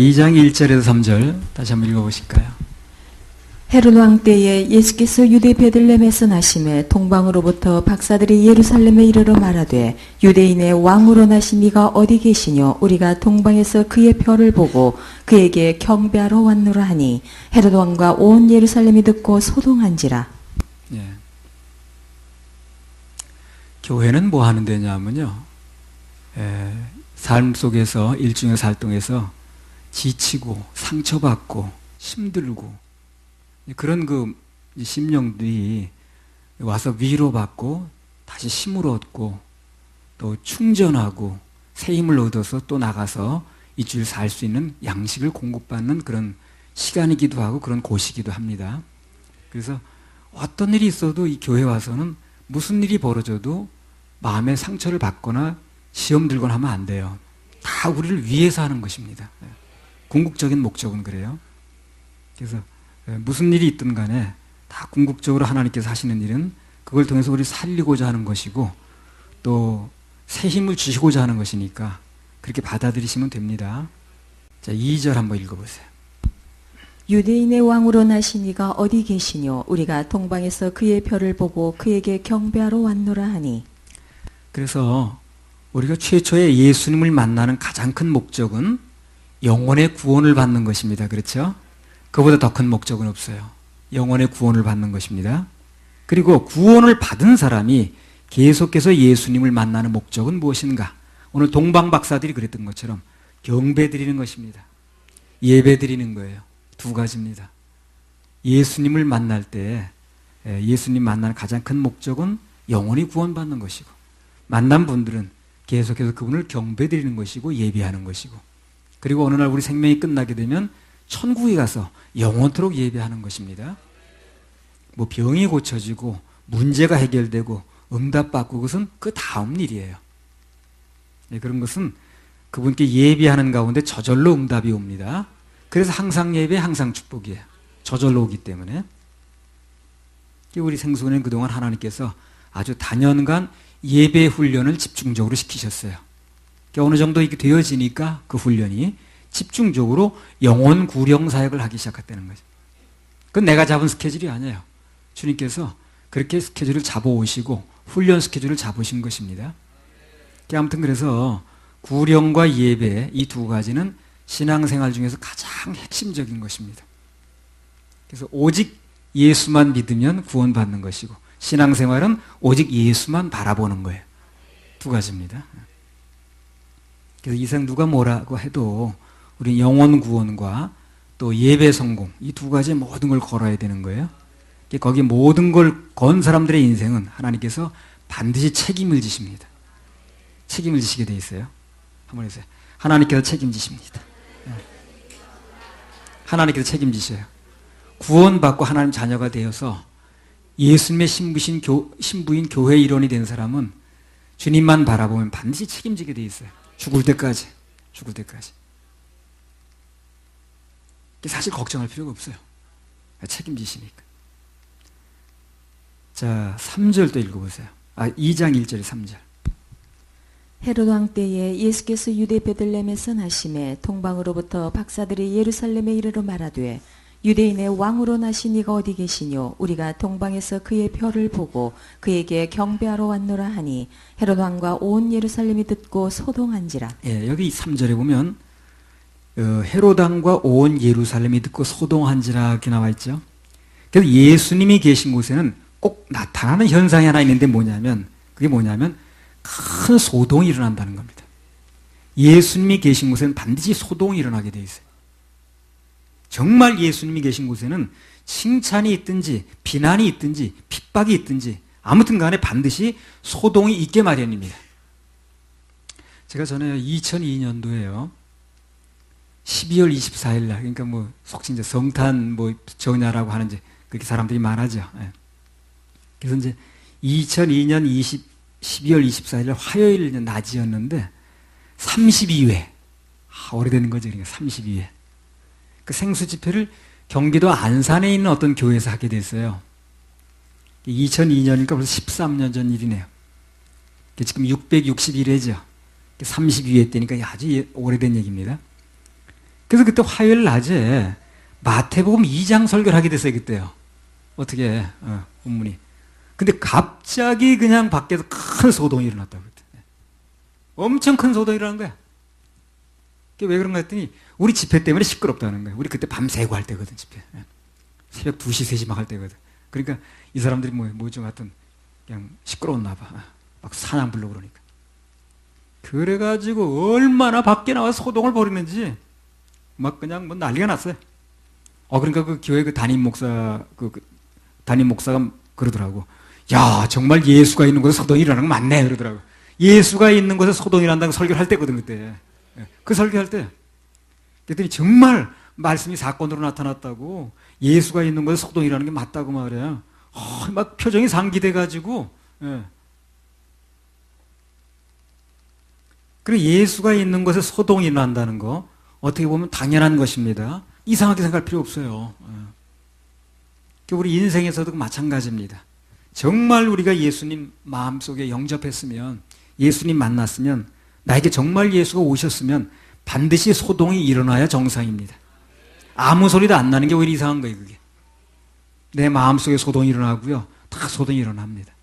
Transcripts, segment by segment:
2장 1절에서 3절 다시 한번 읽어보실까요? 헤롯 왕 때에 예수께서 유대 베들레헴에서 나심에 동방으로부터 박사들이 예루살렘에 이르러 말하되 유대인의 왕으로 나신 이가 어디 계시뇨? 우리가 동방에서 그의 별을 보고 그에게 경배하러 왔노라 하니 헤롯 왕과 온 예루살렘이 듣고 소동한지라. 예. 교회는 뭐 하는 데냐면요, 삶 속에서 일중의 활동에서 지치고 상처받고 힘들고 그런 그 심령들이 와서 위로받고 다시 힘을 얻고 또 충전하고 새 힘을 얻어서 또 나가서 이 주일 살 수 있는 양식을 공급받는 그런 시간이기도 하고 그런 곳이기도 합니다. 그래서 어떤 일이 있어도 이 교회 와서는 무슨 일이 벌어져도 마음의 상처를 받거나 시험 들거나 하면 안 돼요. 다 우리를 위해서 하는 것입니다. 궁극적인 목적은 그래요. 그래서 무슨 일이 있든 간에 다 궁극적으로 하나님께서 하시는 일은 그걸 통해서 우리 살리고자 하는 것이고 또 새 힘을 주시고자 하는 것이니까 그렇게 받아들이시면 됩니다. 자, 2절 한번 읽어보세요. 유대인의 왕으로 나신 이가 어디 계시뇨? 우리가 동방에서 그의 별을 보고 그에게 경배하러 왔노라 하니. 그래서 우리가 최초에 예수님을 만나는 가장 큰 목적은 영혼의 구원을 받는 것입니다. 그렇죠? 그보다 더 큰 목적은 없어요. 영혼의 구원을 받는 것입니다. 그리고 구원을 받은 사람이 계속해서 예수님을 만나는 목적은 무엇인가? 오늘 동방 박사들이 그랬던 것처럼 경배 드리는 것입니다. 예배 드리는 거예요. 두 가지입니다. 예수님을 만날 때 예수님 만나는 가장 큰 목적은 영혼이 구원받는 것이고, 만난 분들은 계속해서 그분을 경배 드리는 것이고 예배하는 것이고, 그리고 어느 날 우리 생명이 끝나게 되면 천국에 가서 영원토록 예배하는 것입니다. 뭐 병이 고쳐지고 문제가 해결되고 응답받고 그것은 그 다음 일이에요. 그런 것은 그분께 예배하는 가운데 저절로 응답이 옵니다. 그래서 항상 예배, 항상 축복이에요. 저절로 오기 때문에. 우리 생수는 그동안 하나님께서 아주 단연간 예배 훈련을 집중적으로 시키셨어요. 어느 정도 이게 되어지니까 그 훈련이 집중적으로 영혼 구령 사역을 하기 시작했다는 거죠. 그건 내가 잡은 스케줄이 아니에요. 주님께서 그렇게 스케줄을 잡아오시고 훈련 스케줄을 잡으신 것입니다. 아무튼 그래서 구령과 예배 이 두 가지는 신앙생활 중에서 가장 핵심적인 것입니다. 그래서 오직 예수만 믿으면 구원받는 것이고 신앙생활은 오직 예수만 바라보는 거예요. 두 가지입니다. 그래서 이 세상 누가 뭐라고 해도 우리 영혼 구원과 또 예배 성공 이 두 가지 모든 걸 걸어야 되는 거예요. 거기 모든 걸 건 사람들의 인생은 하나님께서 반드시 책임을 지십니다. 책임을 지시게 돼 있어요. 한번 해주세요. 하나님께서 책임지십니다. 하나님께서 책임지셔요. 구원받고 하나님 자녀가 되어서 예수님의 신부인 교회 일원이 된 사람은 주님만 바라보면 반드시 책임지게 돼 있어요. 죽을 때까지. 죽을 때까지. 사실 걱정할 필요가 없어요. 책임지시니까. 자, 3절 또 읽어보세요. 2장 1절에 3절. 헤롯 왕 때에 예수께서 유대 베들레헴에서 나심에 동방으로부터 박사들이 예루살렘에 이르러 말하되 유대인의 왕으로 나신 이가 어디 계시뇨? 우리가 동방에서 그의 별을 보고 그에게 경배하러 왔노라 하니 헤롯 왕과 온 예루살렘이 듣고 소동한지라. 예, 여기 3절에 보면 헤롯 왕과 온 예루살렘이 듣고 소동한지라 이렇게 나와 있죠. 그래서 예수님이 계신 곳에는 꼭 나타나는 현상이 하나 있는데 그게 뭐냐면 큰 소동이 일어난다는 겁니다. 예수님이 계신 곳에는 반드시 소동이 일어나게 돼 있어요. 정말 예수님이 계신 곳에는 칭찬이 있든지 비난이 있든지 핍박이 있든지 아무튼 간에 반드시 소동이 있게 마련입니다. 제가 전에 2002년도에요. 12월 24일 날, 그러니까 뭐 속칭 이제 성탄 전야라고 하는 그렇게 사람들이 말하죠. 그래서 이제 2002년 12월 24일 날 화요일 낮이었는데 32회. 오래되는 거죠. 그러니까 32회. 그 생수 집회를 경기도 안산에 있는 어떤 교회에서 하게 됐어요. 2002년이니까 벌써 13년 전 일이네요. 지금 661회죠. 32회 때니까 아주 오래된 얘기입니다. 그래서 그때 화요일 낮에 마태복음 2장 설교를 하게 됐어요, 그때요. 어떻게, 본문이. 근데 갑자기 그냥 밖에서 큰 소동이 일어났다고 그랬대. 엄청 큰 소동이 일어난 거야. 그게 왜 그런가 했더니, 우리 집회 때문에 시끄럽다는 거야. 우리 그때 밤새고 할 때거든, 집회. 새벽 2시, 3시 막 할 때거든. 그러니까 이 사람들이 뭐좀 하여튼 그냥 시끄러웠나 봐. 막 사냥 부르고 그러니까. 그래가지고 얼마나 밖에 나와서 소동을 벌이는지 막 그냥 뭐 난리가 났어요. 그러니까 그 교회 그 담임 목사가 그러더라고. 야, 정말 예수가 있는 곳에 소동이 일어나는 거 맞네. 그러더라고. 예수가 있는 곳에 소동이 난다고 설교를 할 때거든, 그때. 그 설교할 때. 그랬더니 정말 말씀이 사건으로 나타났다고, 예수가 있는 곳에 소동이 일어나는 게 맞다고 말이야. 막 표정이 상기돼가지고, 예. 그리고 예수가 있는 곳에 소동이 일어난다는 거, 어떻게 보면 당연한 것입니다. 이상하게 생각할 필요 없어요. 우리 인생에서도 마찬가지입니다. 정말 우리가 예수님 마음속에 영접했으면, 예수님 만났으면, 나에게 정말 예수가 오셨으면 반드시 소동이 일어나야 정상입니다. 아무 소리도 안 나는 게 오히려 이상한 거예요, 그게. 내 마음속에 소동이 일어나고요. 다 소동이 일어납니다.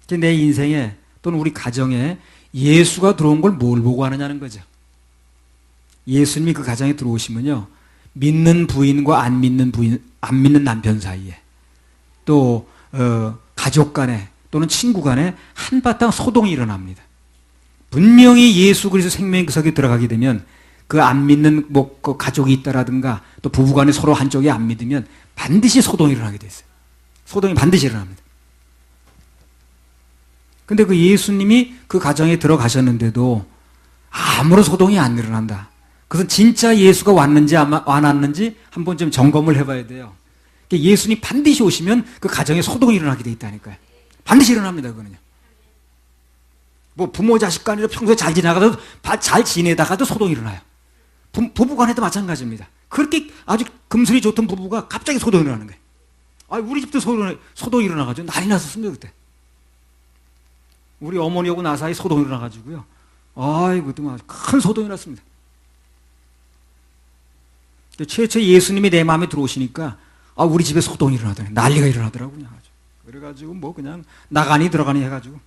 내 인생에 또는 우리 가정에 예수가 들어온 걸 뭘 보고 하느냐는 거죠. 예수님이 그 가정에 들어오시면요. 믿는 부인과 안 믿는 남편 사이에 또 가족 간에 또는 친구 간에 한바탕 소동이 일어납니다. 분명히 예수 그리스도 생명의 그 석에 들어가게 되면 그 안 믿는 그 가족이 있다라든가 또 부부 간에 서로 한쪽이 안 믿으면 반드시 소동이 일어나게 돼 있어요. 소동이 반드시 일어납니다. 근데 그 예수님이 그 가정에 들어가셨는데도 아무런 소동이 안 일어난다. 그것은 진짜 예수가 왔는지 안 왔는지 한번 좀 점검을 해봐야 돼요. 예수님 반드시 오시면 그 가정에 소동이 일어나게 돼 있다니까요. 반드시 일어납니다, 그거는요. 뭐 부모 자식 간에 평소에 잘 지내다가도 소동이 일어나요. 부부 간에도 마찬가지입니다. 그렇게 아주 금슬이 좋던 부부가 갑자기 소동이 일어나는 거예요. 우리 집도 소동이 일어나가지고 난리 났었습니다, 그때. 우리 어머니하고 나 사이 소동이 일어나가지고요. 그때 큰 소동이 났습니다. 최초 예수님이 내 마음에 들어오시니까 우리 집에 소동이 일어나더니 난리가 일어나더라고요. 그래가지고 뭐 그냥 나가니 들어가니 해가지고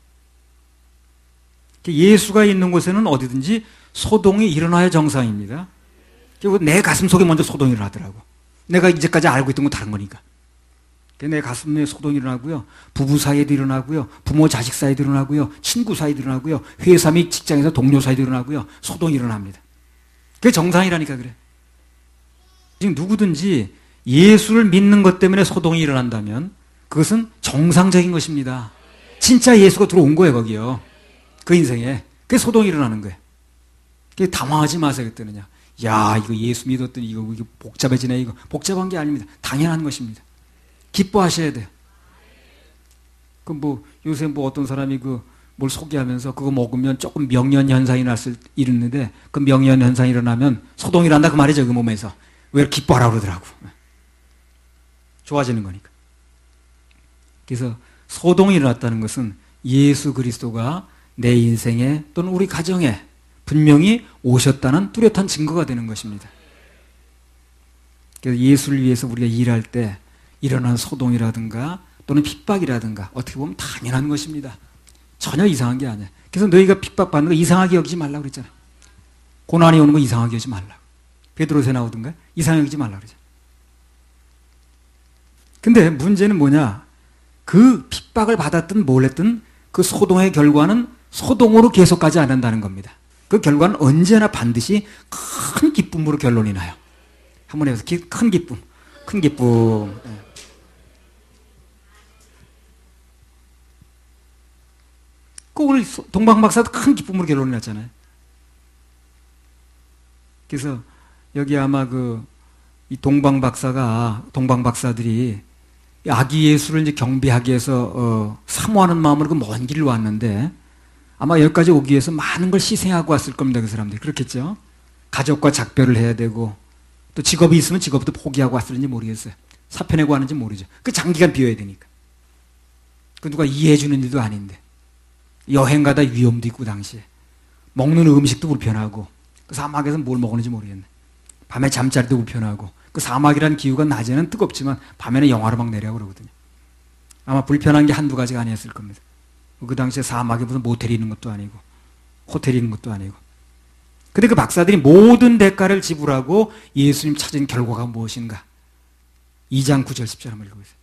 예수가 있는 곳에는 어디든지 소동이 일어나야 정상입니다. 내 가슴 속에 먼저 소동이 일어나더라고. 내가 이제까지 알고 있던 건 다른 거니까. 내 가슴에 소동이 일어나고요. 부부 사이에도 일어나고요. 부모 자식 사이에도 일어나고요. 친구 사이에도 일어나고요. 회사 및 직장에서 동료 사이에도 일어나고요. 소동이 일어납니다. 그게 정상이라니까 그래. 지금 누구든지 예수를 믿는 것 때문에 소동이 일어난다면 그것은 정상적인 것입니다. 진짜 예수가 들어온 거예요, 거기요. 그 인생에. 그게 소동이 일어나는 거예요. 그게 당황하지 마세요, 그때는요. 야, 이거 예수 믿었더니 이거 복잡해지네, 이거. 복잡한 게 아닙니다. 당연한 것입니다. 기뻐하셔야 돼요. 요새 어떤 사람이 뭘 소개하면서 그거 먹으면 조금 명년 현상이 일어나는데 그 명년 현상이 일어나면 소동이 일어난다 그 말이죠, 그 몸에서. 왜 기뻐하라고 그러더라고. 좋아지는 거니까. 그래서 소동이 일어났다는 것은 예수 그리스도가 내 인생에 또는 우리 가정에 분명히 오셨다는 뚜렷한 증거가 되는 것입니다. 그래서 예수를 위해서 우리가 일할 때 일어나는 소동이라든가 또는 핍박이라든가 어떻게 보면 당연한 것입니다. 전혀 이상한 게 아니야. 그래서 너희가 핍박받는 거 이상하게 여기지 말라고 그랬잖아. 고난이 오는 거 이상하게 여기지 말라고. 베드로서에 나오던가 이상하게 여기지 말라고 그러잖아. 근데 문제는 뭐냐? 그 핍박을 받았든 뭘 했든 그 소동의 결과는 소동으로 계속 가지 않는다는 겁니다. 그 결과는 언제나 반드시 큰 기쁨으로 결론이 나요. 한번 해서 큰 기쁨. 큰 기쁨. 오늘 동방박사도 큰 기쁨으로 결론이 났잖아요. 그래서 여기 아마 이 동방박사들이 아기 예수를 이제 경배하기 위해서 사모하는 마음으로 그 먼 길을 왔는데 아마 여기까지 오기 위해서 많은 걸 희생하고 왔을 겁니다. 그 사람들이. 그렇겠죠? 가족과 작별을 해야 되고 또 직업이 있으면 직업도 포기하고 왔을지 모르겠어요. 사표내고 하는지 모르죠. 그 장기간 비워야 되니까. 그 누가 이해해 주는 일도 아닌데. 여행 가다 위험도 있고 당시에. 먹는 음식도 불편하고 그 사막에서 뭘 먹었는지 모르겠네. 밤에 잠자리도 불편하고 그 사막이라는 기후가 낮에는 뜨겁지만 밤에는 영하로 막 내려오고 그러거든요. 아마 불편한 게 한두 가지가 아니었을 겁니다. 그 당시에 사막에 무슨 모텔이 있는 것도 아니고 호텔이 있는 것도 아니고. 근데 그 박사들이 모든 대가를 지불하고 예수님 찾은 결과가 무엇인가? 2장 9절 10절 한번 읽어보세요.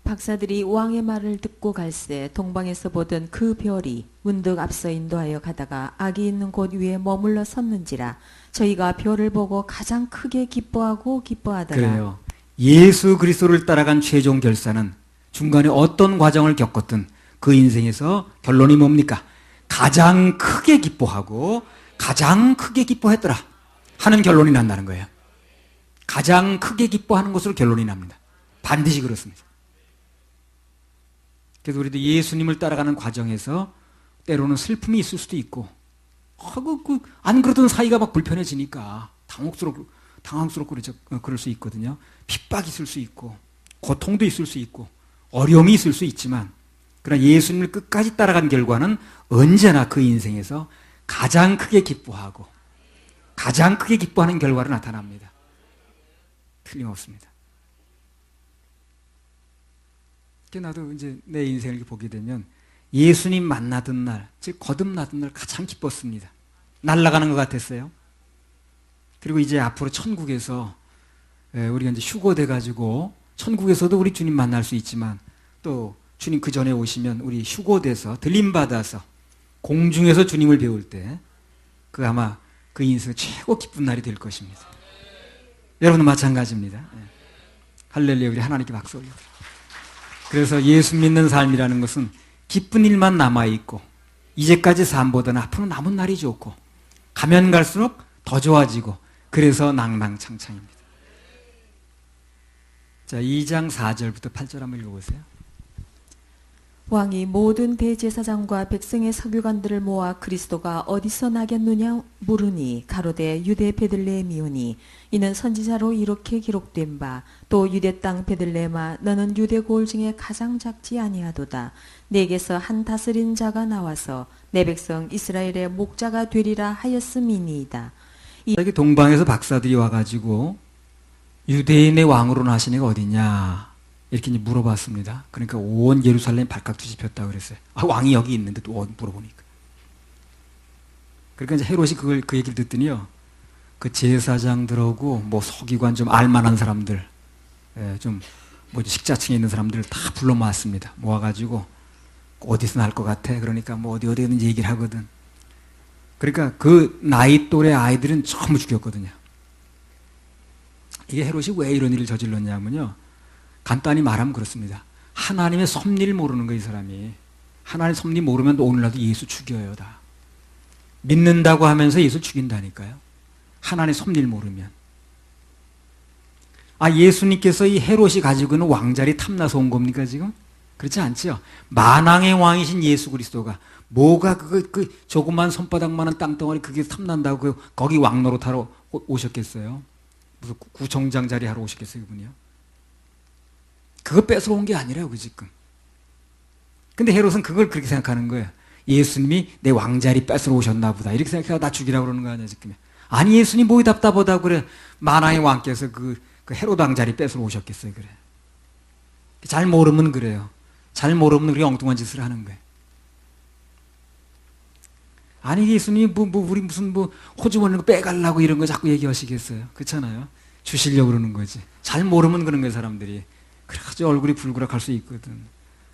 박사들이 왕의 말을 듣고 갈새 동방에서 보던 그 별이 문득 앞서 인도하여 가다가 악이 있는 곳 위에 머물러 섰는지라 저희가 별을 보고 가장 크게 기뻐하고 기뻐하더라. 그래요. 예수 그리스도를 따라간 최종 결사는 중간에 어떤 과정을 겪었든 그 인생에서 결론이 뭡니까? 가장 크게 기뻐하고 가장 크게 기뻐했더라 하는 결론이 난다는 거예요. 가장 크게 기뻐하는 것으로 결론이 납니다. 반드시 그렇습니다. 그래서 우리도 예수님을 따라가는 과정에서 때로는 슬픔이 있을 수도 있고 안 그러던 사이가 막 불편해지니까 당황스럽고 그럴 수 있거든요. 핍박이 있을 수 있고 고통도 있을 수 있고 어려움이 있을 수 있지만 그러나 예수님을 끝까지 따라간 결과는 언제나 그 인생에서 가장 크게 기뻐하고 가장 크게 기뻐하는 결과로 나타납니다. 틀림없습니다. 나도 이제 내 인생을 보게 되면 예수님 만나던 날, 즉 거듭나던 날 가장 기뻤습니다. 날아가는 것 같았어요. 그리고 이제 앞으로 천국에서 우리가 이제 휴거돼 가지고 천국에서도 우리 주님 만날 수 있지만 또 주님 그 전에 오시면 우리 휴거돼서 들림받아서 공중에서 주님을 배울 때 그 아마 그 인생 최고 기쁜 날이 될 것입니다. 여러분은 마찬가지입니다. 할렐루야, 우리 하나님께 박수 올려드립니다. 그래서 예수 믿는 삶이라는 것은 기쁜 일만 남아있고 이제까지 삶보다는 앞으로 남은 날이 좋고 가면 갈수록 더 좋아지고 그래서 낭낭창창입니다. 자, 2장 4절부터 8절 한번 읽어보세요. 왕이 모든 대제사장과 백성의 서기관들을 모아 그리스도가 어디서 나겠느냐 물으니 가로되 유대 베들레헴이오니 이는 선지자로 이렇게 기록된 바 또 유대 땅 베들레헴아 너는 유대 고을 중에 가장 작지 아니하도다. 내게서 한 다스린 자가 나와서 내 백성 이스라엘의 목자가 되리라 하였음이니이다. 여기 동방에서 박사들이 와가지고 유대인의 왕으로 나신 애가 어디냐 이렇게 이제 물어봤습니다. 그러니까 온 예루살렘 발칵 뒤집혔다고 그랬어요. 왕이 여기 있는데 또 물어보니까. 그러니까 이제 헤롯이 그 얘기를 듣더니요. 그 제사장들하고 뭐 서기관 좀 알만한 사람들, 좀 뭐 식자층에 있는 사람들을 다 불러 모았습니다. 모아가지고 어디서 날 것 같아? 그러니까 뭐 어디 있는지 얘기를 하거든. 그러니까 그 나이 또래 아이들은 전부 죽였거든요. 이게 헤롯이 왜 이런 일을 저질렀냐면요. 간단히 말하면 그렇습니다. 하나님의 섭리를 모르는 거예요, 이 사람이. 하나님의 섭리 모르면 오늘날도 예수 죽여요, 다. 믿는다고 하면서 예수 죽인다니까요. 하나님의 섭리를 모르면. 예수님께서 이 헤롯이 가지고 있는 왕자리 탐나서 온 겁니까, 지금? 그렇지 않죠. 만왕의 왕이신 예수 그리스도가 뭐가 그 조그만 손바닥만한 땅덩어리 그게 탐난다고 거기 왕 노릇하러 오셨겠어요? 무슨 구청장 자리 하러 오셨겠어요, 그분이요? 그거 뺏으러 온 게 아니라요, 그 지금. 근데 헤롯은 그걸 그렇게 생각하는 거예요. 예수님이 내 왕자리 뺏으러 오셨나 보다. 이렇게 생각해서 나 죽이라고 그러는 거 아니야, 지금. 아니, 예수님 뭐이 답답하다고 그래. 만왕의 왕께서 그 헤롯 왕자리 뺏으러 오셨겠어요, 그래. 잘 모르면 그래요. 잘 모르면 우리 엉뚱한 짓을 하는 거예요. 아니, 예수님이 우리 무슨 호주머니 빼가려고 이런 거 자꾸 얘기하시겠어요. 그렇잖아요. 주시려고 그러는 거지. 잘 모르면 그런 거예요, 사람들이. 그래가지고 얼굴이 불그락할 수 있거든.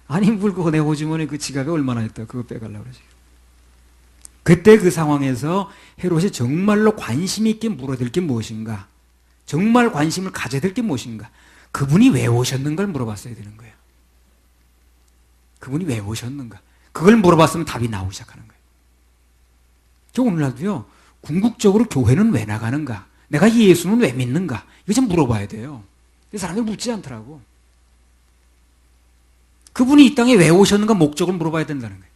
아니, 물고 내 호주머니 그 지갑에 얼마나 있다. 그거 빼가려고 그러지. 그때 그 상황에서 헤롯이 정말로 관심 있게 물어댈 게 무엇인가? 정말 관심을 가져야 될 게 무엇인가? 그분이 왜 오셨는가를 물어봤어야 되는 거예요. 그분이 왜 오셨는가? 그걸 물어봤으면 답이 나오기 시작하는 거예요. 저 오늘날도요, 궁극적으로 교회는 왜 나가는가? 내가 예수는 왜 믿는가? 이거 좀 물어봐야 돼요. 사람들이 묻지 않더라고. 그분이 이 땅에 왜 오셨는가 목적을 물어봐야 된다는 거예요.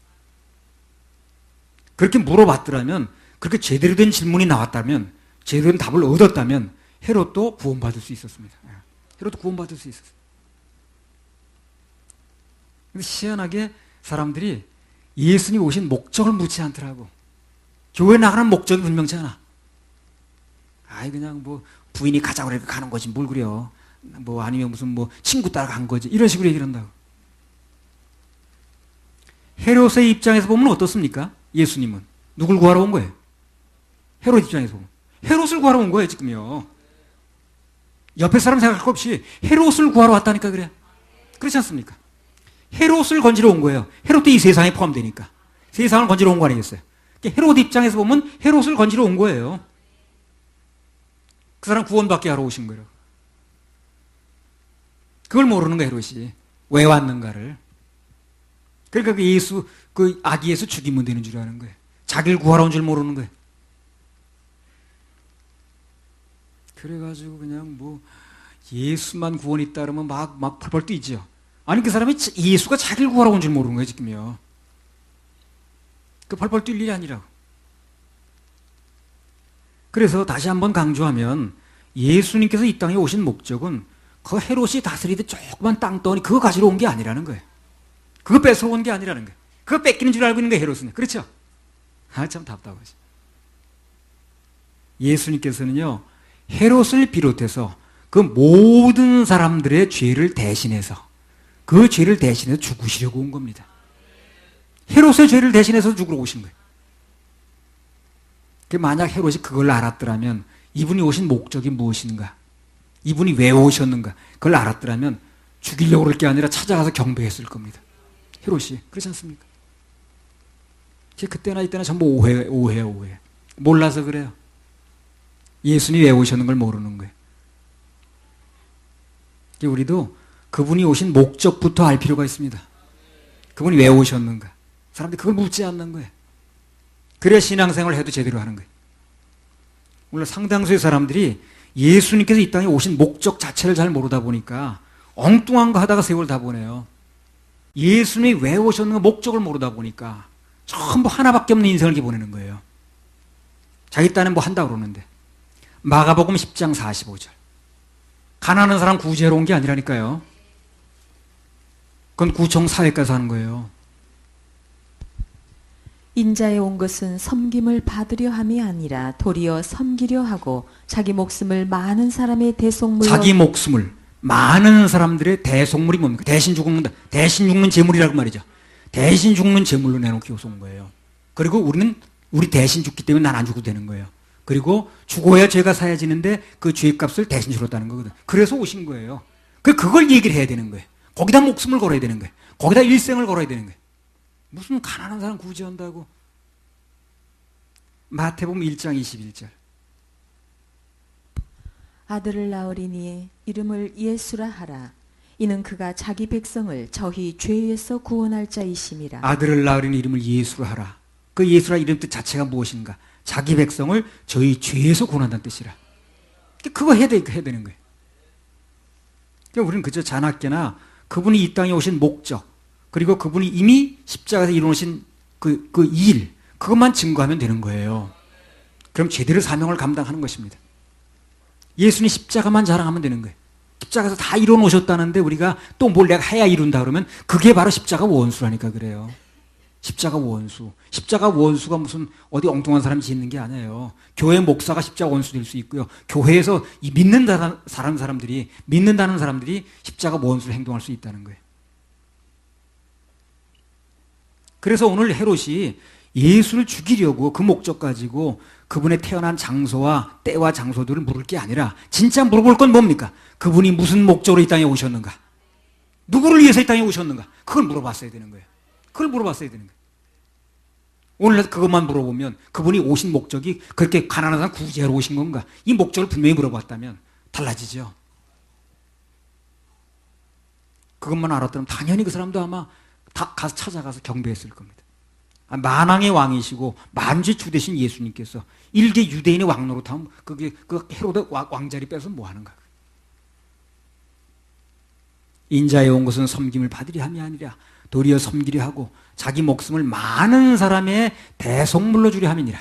그렇게 물어봤더라면, 그렇게 제대로 된 질문이 나왔다면, 제대로 된 답을 얻었다면 헤롯도 구원받을 수 있었습니다. 헤롯도 구원받을 수 있었어요. 근데 희한하게 사람들이 예수님 오신 목적을 묻지 않더라고. 교회 나가는 목적이 분명치 않아. 아이 그냥 뭐 부인이 가자고 그러니까 가는 거지 뭘 그래요. 뭐 아니면 무슨 뭐 친구 따라 간 거지 이런 식으로 얘기를 한다고. 헤롯의 입장에서 보면 어떻습니까? 예수님은 누굴 구하러 온 거예요? 헤롯 입장에서 보면 헤롯을 구하러 온 거예요 지금요. 옆에 사람 생각할 거 없이 헤롯을 구하러 왔다니까 그래. 그렇지 않습니까? 헤롯을 건지러 온 거예요. 헤롯도 이 세상에 포함되니까 세상을 건지러 온 거 아니겠어요? 헤롯 입장에서 보면 헤롯을 건지러 온 거예요. 그 사람 구원받게 하러 오신 거예요. 그걸 모르는 거예요, 헤롯이. 왜 왔는가를. 그러니까 그 아기 예수 죽이면 되는 줄 아는 거예요. 자기를 구하러 온 줄 모르는 거예요. 그래가지고 그냥 뭐 예수만 구원이 있다 그러면 막 펄펄 뛰죠. 아니 그 사람이 예수가 자기를 구하러 온 줄 모르는 거예요, 지금요. 그 펄펄 뛸 일이 아니라고. 그래서 다시 한번 강조하면 예수님께서 이 땅에 오신 목적은 그 헤롯이 다스리듯 조그만 땅덩어리 그거 가지러 온 게 아니라는 거예요. 그거 뺏으러 온 게 아니라는 거예요. 그거 뺏기는 줄 알고 있는 거예요, 헤롯은. 그렇죠? 참 답답하지. 예수님께서는요, 헤롯을 비롯해서 그 모든 사람들의 죄를 대신해서 그 죄를 대신해서 죽으시려고 온 겁니다. 헤롯의 죄를 대신해서 죽으러 오신 거예요. 만약 헤롯이 그걸 알았더라면 이분이 오신 목적이 무엇인가? 이분이 왜 오셨는가? 그걸 알았더라면 죽이려고 그럴 게 아니라 찾아가서 경배했을 겁니다. 헤롯이. 그렇지 않습니까? 그때나 이때나 전부 오해. 몰라서 그래요. 예수님이 왜 오셨는 걸 모르는 거예요. 우리도 그분이 오신 목적부터 알 필요가 있습니다. 그분이 왜 오셨는가? 사람들이 그걸 묻지 않는 거예요. 그래야 신앙생활을 해도 제대로 하는 거예요. 물론 상당수의 사람들이 예수님께서 이 땅에 오신 목적 자체를 잘 모르다 보니까 엉뚱한 거 하다가 세월 다 보내요. 예수님이 왜 오셨는가 목적을 모르다 보니까 전부 하나밖에 없는 인생을 이렇게 보내는 거예요. 자기 딴엔 뭐 한다고 그러는데. 마가복음 10장 45절. 가난한 사람 구제하러 온 게 아니라니까요. 그건 구청 사회까지 하는 거예요. 인자에 온 것은 섬김을 받으려 함이 아니라 도리어 섬기려 하고 자기 목숨을 많은 사람의 대속물로 자기 목숨을 많은 사람들의 대속물이 뭡니까? 대신 죽는 제물이라고 말이죠. 대신 죽는 제물로 내놓기 위해서 온 거예요. 그리고 우리 대신 죽기 때문에 난 안 죽어도 되는 거예요. 그리고 죽어야 죄가 사야지는데 그 죄값을 대신 치렀다는 거거든. 그래서 오신 거예요. 그걸 얘기를 해야 되는 거예요. 거기다 목숨을 걸어야 되는 거예요. 거기다 일생을 걸어야 되는 거예요. 무슨 가난한 사람 구제한다고. 마태복음 1장 21절. 아들을 낳으리니 이름을 예수라 하라. 이는 그가 자기 백성을 저희 죄에서 구원할 자이심이라. 아들을 낳으리니 이름을 예수라 하라. 그 예수라 이름 뜻 자체가 무엇인가? 자기 백성을 저희 죄에서 구원한다는 뜻이라. 그거 해야 되는 거예요. 그러니까 우리는 그저 자나깨나 그분이 이 땅에 오신 목적, 그리고 그분이 이미 십자가에서 이루어진 그 일, 그것만 증거하면 되는 거예요. 그럼 제대로 사명을 감당하는 것입니다. 예수님 십자가만 자랑하면 되는 거예요. 십자가에서 다 이뤄 놓으셨다는데 우리가 또 뭘 내가 해야 이룬다 그러면 그게 바로 십자가 원수라니까 그래요. 십자가 원수. 십자가 원수가 무슨 어디 엉뚱한 사람이 짓는 게 아니에요. 교회 목사가 십자가 원수 될 수 있고요. 교회에서 믿는다는 사람들이 십자가 원수를 행동할 수 있다는 거예요. 그래서 오늘 헤롯이 예수를 죽이려고 그 목적 가지고 그분의 태어난 장소와 때와 장소들을 물을 게 아니라 진짜 물어볼 건 뭡니까? 그분이 무슨 목적으로 이 땅에 오셨는가? 누구를 위해서 이 땅에 오셨는가? 그걸 물어봤어야 되는 거예요. 그걸 물어봤어야 되는 거예요. 오늘 그것만 물어보면 그분이 오신 목적이 그렇게 가난한 사람 구제하러 오신 건가? 이 목적을 분명히 물어봤다면 달라지죠. 그것만 알았다면 당연히 그 사람도 아마 다 가서 찾아가서 경배했을 겁니다. 만왕의 왕이시고 만주의 주 되신 예수님께서 일개 유대인의 왕 노릇하면 그 헤로드 왕자리 빼서 뭐 하는가? 인자에 온 것은 섬김을 받으려 함이 아니라 도리어 섬기려 하고 자기 목숨을 많은 사람의 대속물로 주려 함이니라.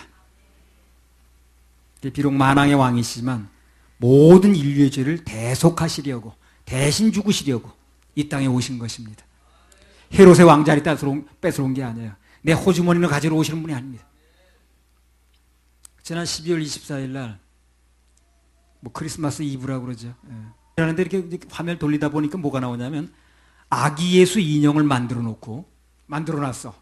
비록 만왕의 왕이시지만 모든 인류의 죄를 대속하시려고 대신 죽으시려고 이 땅에 오신 것입니다. 헤롯의 왕자리 뺏으러 온 게 아니에요. 내 호주머니를 가지러 오시는 분이 아닙니다. 지난 12월 24일 날 뭐 크리스마스 이브라고 그러죠. 예. 그런데 이렇게 화면을 돌리다 보니까 뭐가 나오냐면 아기 예수 인형을 만들어 놨어.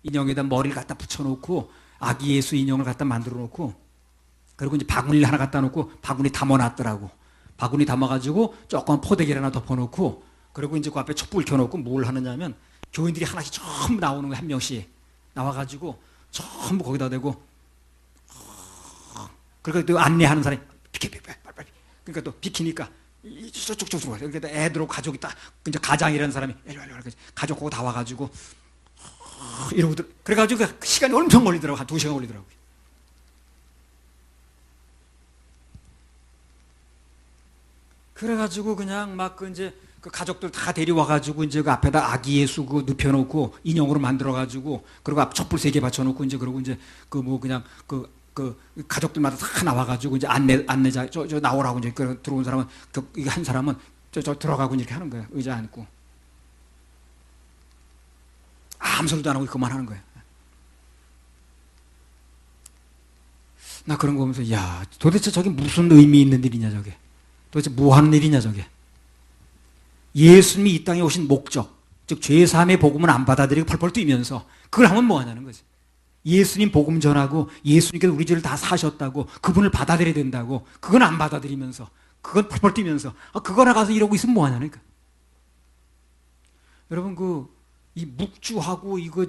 인형에다 머리를 갖다 붙여 놓고 아기 예수 인형을 갖다 만들어 놓고 그리고 이제 바구니를 하나 갖다 놓고 바구니 담아 놨더라고. 바구니 담아 가지고 조금 포대기를 하나 덮어 놓고 그리고 이제 그 앞에 촛불 켜 놓고 뭘 하느냐면 교인들이 하나씩 전부 나오는 거야. 한 명씩 나와 가지고 전부 거기다 대고 그러니까 또 안내하는 사람이 비켜 빨리. 그러니까 또 비키니까 저쪽 그러니까 애들하고 가족이 딱 이제 가장이라는 사람이 가족 보고 다 와가지고 이러고 그래가지고 시간이 엄청 걸리더라고. 한 2시간 걸리더라고. 그래가지고 그냥 막 이제 그 가족들 다 데려와가지고 이제 그 앞에다 아기 예수 그 눕혀놓고 인형으로 만들어가지고 그리고 앞 촛불 3개 받쳐놓고 이제 그러고 이제 그 뭐 그냥 그 가족들마다 다 나와가지고 이제 안내자 저 나오라고 이제 들어온 사람은 한 사람은 저 들어가고 이렇게 하는 거야. 의자 앉고 아무 소리도 안 하고 그만 하는 거야. 나 그런 거 보면서 야 도대체 저게 무슨 의미 있는 일이냐 저게. 도대체 뭐 하는 일이냐 저게. 예수님이 이 땅에 오신 목적 즉 죄사함의 복음은 안 받아들이고 펄펄 뛰면서 그걸 하면 뭐 하냐는 거지. 예수님 복음 전하고 예수님께서 우리 죄를 다 사셨다고 그분을 받아들여야 된다고 그건 안 받아들이면서 그건 펄펄 뛰면서 그거 나가서 이러고 있으면 뭐 하냐니까. 여러분 이 묵주하고 이거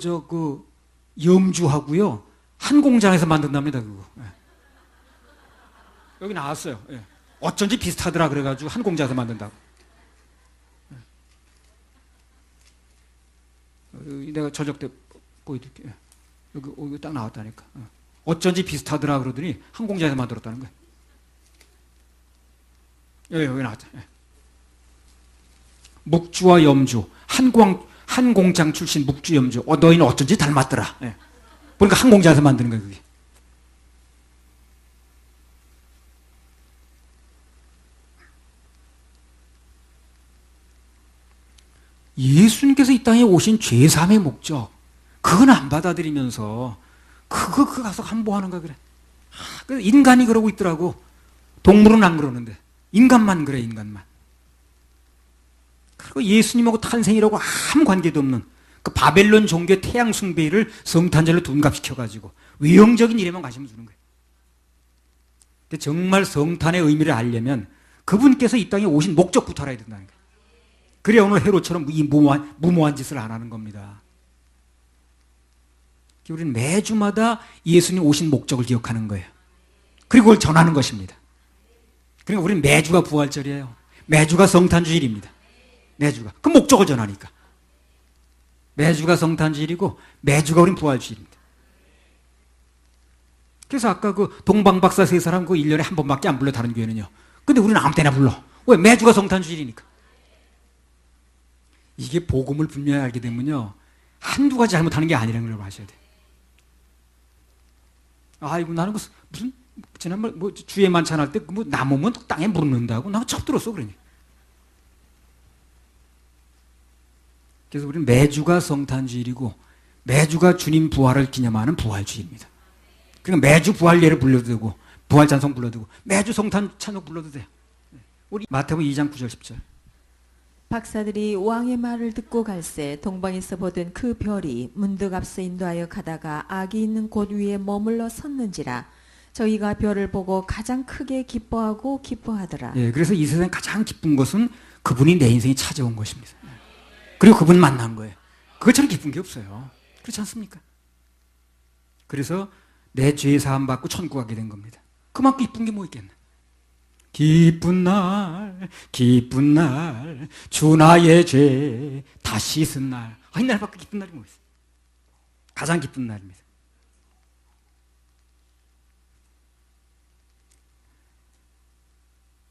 염주하고요 한 공장에서 만든답니다 그거. 예. 여기 나왔어요. 예. 어쩐지 비슷하더라 그래가지고 한 공장에서 만든다고. 예. 내가 저녁 때 보여드릴게요. 여기 딱 나왔다니까. 어쩐지 비슷하더라 그러더니 한 공장에서 만들었다는 거야. 여기 나왔다. 예. 묵주와 염주 한 공장 출신 묵주 염주 너희는 어쩐지 닮았더라. 예. 그러니까 한 공장에서 만드는 거야 그게. 예수님께서 이 땅에 오신 죄사함의 목적 그건 안 받아들이면서 그거 가서 한보하는 거야 그래. 인간이 그러고 있더라고. 동물은 안 그러는데 인간만 그래 인간만. 그리고 예수님하고 탄생이라고 아무 관계도 없는 그 바벨론 종교의 태양 숭배를 성탄절로 둔갑시켜가지고 외형적인 일에만 관심을 주는 거예요. 근데 정말 성탄의 의미를 알려면 그분께서 이 땅에 오신 목적부터 알아야 된다는 거예요. 그래야 오늘 헤롯처럼 이 무모한 짓을 안 하는 겁니다. 우리는 매주마다 예수님 오신 목적을 기억하는 거예요. 그리고 그걸 전하는 것입니다. 그러니까 우리는 매주가 부활절이에요. 매주가 성탄주일입니다. 매주가. 그 목적을 전하니까. 매주가 성탄주일이고 매주가 우린 부활주일입니다. 그래서 아까 그 동방박사 3사람 그 1년에 한 번밖에 안 불러 다른 교회는요. 근데 우리는 아무 때나 불러. 왜? 매주가 성탄주일이니까. 이게 복음을 분명히 알게 되면요. 한두 가지 잘못하는 게 아니라는 걸 아셔야 돼요. 아이고 나는 무슨 지난번 주에 만찬할 때 나무면 땅에 물 넣는다고 나 처음 들었어 그러니. 그래서 우리는 매주가 성탄주일이고 매주가 주님 부활을 기념하는 부활주일입니다. 그러니까 매주 부활 예를 불러도 되고 부활 찬송 불러도 되고 매주 성탄 찬송 불러도 돼요. 우리 마태복음 2장 9절 10절. 박사들이 왕의 말을 듣고 갈새 동방에서 보던 그 별이 문득 앞서 인도하여 가다가 악이 있는 곳 위에 머물러 섰는지라. 저희가 별을 보고 가장 크게 기뻐하더라. 예, 그래서 이 세상에 가장 기쁜 것은 그분이 내 인생에 찾아온 것입니다. 그리고 그분 만난 거예요. 그것처럼 기쁜 게 없어요. 그렇지 않습니까? 그래서 내 죄 사함 받고 천국 가게 된 겁니다. 그만큼 기쁜 게 뭐 있겠나? 기쁜 날 주 나의 죄 다 씻은 날. 이 날밖에 기쁜 날이 뭐 있어요? 가장 기쁜 날입니다.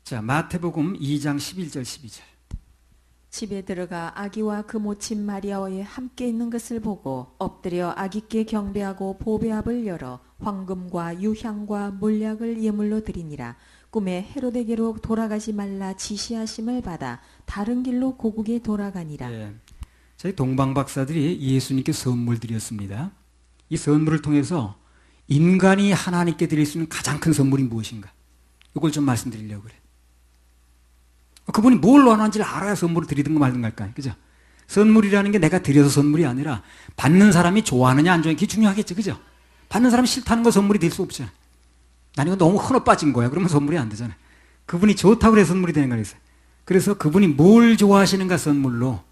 자, 마태복음 2장 11절 12절. 집에 들어가 아기와 그 모친 마리아와 함께 있는 것을 보고 엎드려 아기께 경배하고 보배압을 열어 황금과 유향과 몰약을 예물로 드리니라. 꿈에 헤로데게로 돌아가지 말라 지시하심을 받아 다른 길로 고국에 돌아가니라. 예, 저희 동방박사들이 예수님께 선물 드렸습니다. 이 선물을 통해서 인간이 하나님께 드릴 수 있는 가장 큰 선물이 무엇인가? 이걸 좀 말씀드리려고 그래. 그분이 뭘 원하는지를 알아야 선물을 드리든가 말든가 할까요? 그죠? 선물이라는 게 내가 드려서 선물이 아니라 받는 사람이 좋아하느냐 안 좋아하느냐 그게 중요하겠죠. 그죠? 받는 사람이 싫다는 거 선물이 될 수 없잖아. 난 이거 너무 헌어 빠진 거야. 그러면 선물이 안 되잖아. 그분이 좋다고 그래 선물이 되는 거였어요. 그래서 그분이 뭘 좋아하시는가 선물로.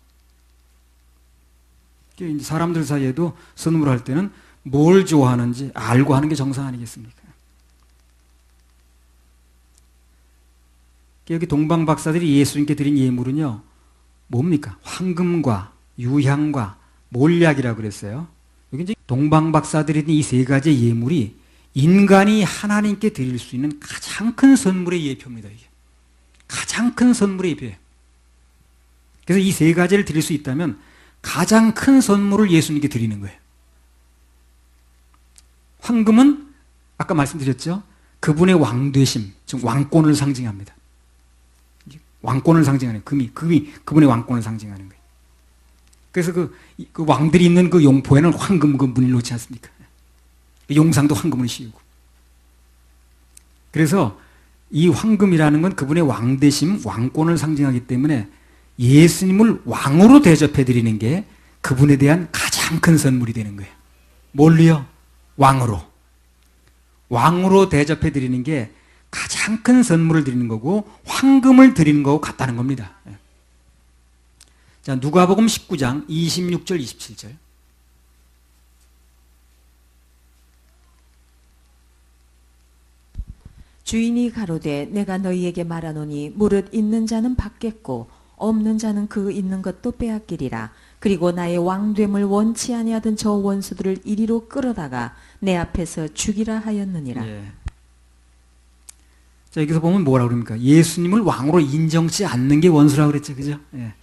이제 사람들 사이에도 선물할 때는 뭘 좋아하는지 알고 하는 게 정상 아니겠습니까? 여기 동방 박사들이 예수님께 드린 예물은요, 뭡니까? 황금과 유향과 몰약이라고 그랬어요. 여기 이제 동방 박사들이 드린 이 세 가지 예물이 인간이 하나님께 드릴 수 있는 가장 큰 선물의 예표입니다. 이게 가장 큰 선물의 예표예요. 그래서 이 세 가지를 드릴 수 있다면 가장 큰 선물을 예수님께 드리는 거예요. 황금은 아까 말씀드렸죠. 그분의 왕되심, 즉 왕권을 상징합니다. 왕권을 상징하는 금이 그분의 왕권을 상징하는 거예요. 그래서 그 왕들이 있는 그 용포에는 황금 그 문을 놓지 않습니까? 용상도 황금을 씌우고. 그래서 이 황금이라는 건 그분의 왕되심, 왕권을 상징하기 때문에 예수님을 왕으로 대접해 드리는 게 그분에 대한 가장 큰 선물이 되는 거예요. 뭘로요? 왕으로. 왕으로 대접해 드리는 게 가장 큰 선물을 드리는 거고 황금을 드리는 거고 같다는 겁니다. 자, 누가복음 19장 26절 27절. 주인이 가로되 내가 너희에게 말하노니 무릇 있는 자는 받겠고 없는 자는 그 있는 것도 빼앗기리라. 그리고 나의 왕됨을 원치 아니하던 저 원수들을 이리로 끌어다가 내 앞에서 죽이라 하였느니라. 예. 자, 여기서 보면 뭐라고 그럽니까? 예수님을 왕으로 인정치 않는 게 원수라고 그랬죠. 그죠? 예.